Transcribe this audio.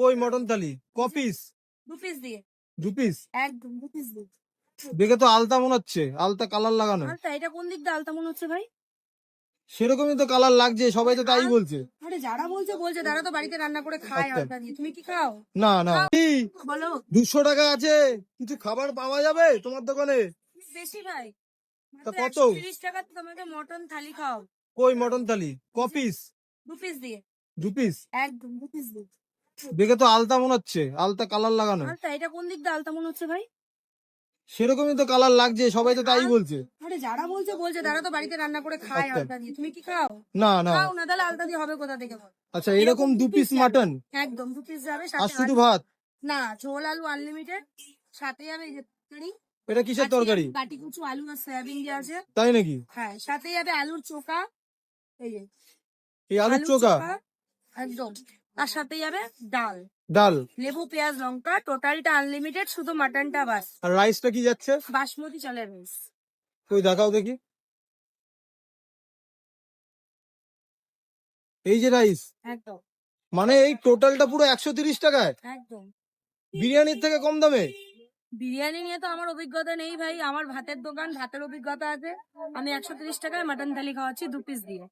কই মটন থালি ক piece? 2 piece দিয়ে। 2 পিস? একদম 2 পিস দিয়ে। দেখে তো আলতা মনে হচ্ছে, আলতা কালার লাগানো। আলতা এটা কোন দিক দিয়ে আলতা মনে হচ্ছে ভাই? সেরকমই তো কালার লাগছে, সবাই তো তাই বলছে। আরে যারা বলছে বলছে, তারা তো বাড়িতে রান্না করে খায় আচ্ছা। আলতা দিয়ে। তুমি কি খাও? না না, কি বলো। 200 টাকা আছে, কিছু খাবার পাওয়া যাবে তোমার দোকানে? বেশি ভাই। তা মাত্র কত? 130 টাকা তোমাকে মটন থালি খাও। কই মটন থালি ক পিস? 2 পিস দিয়ে। 2 পিস? একদম 2 পিস দিয়ে। দেখে তো আলতা মনে হচ্ছে, আলতা কালার লাগানো। আলতা এটা কোন দিক দিয়ে আলতা মনে হচ্ছে ভাই? সেরকমই তো কালার লাগছে, সবাই তো তাই বলছে। আরে যারা বলছে বলছে, তারা তো বাড়িতে রান্না করে খায় আচ্ছা। আলতা দিয়ে। তুমি কি খাও? না না। খাও না, তাহলে আলতা দিয়ে হবে কোথা থেকে বল? আচ্ছা, এরকম 2 পিস যাবে। মাটন একদম 2 পিস যাবে, আর সাথে শুধু আলু। ভাত? না, ঝোল আলু আনলিমিটেড। সাথে যাবে এই যে তরকারি। এটা কিসের তরকারি? বাটি কুচু আলু আর সয়াবিন দিয়ে আছে। তাই নাকি? হ্যাঁ, সাথে যাবে আলুর চোখা। এই যে এই আলুর আলুর চোখা? চোখা। একদম। তার সাথে যাবে ডাল, ডাল? লেবু পেঁয়াজ লঙ্কা, টোটালটা আনলিমিটেড, শুধু মাটনটা বাস। আর রাইসটা কি যাচ্ছে? বাসমতি চালের রাইস। কই দেখাও দেখি। এই যে রাইস, একদম মানে এই টোটালটা পুরো 130 টাকায়? একদম। বিরিয়ানির থেকে কম দামে? বিরিয়ানি নিয়ে তো আমার অভিজ্ঞতা নেই ভাই, আমার ভাতের দোকান, ভাতের অভিজ্ঞতা আছে। আমি 130 টাকায় মাটন থালি খাওয়াচ্ছি 2 পিস দিয়ে।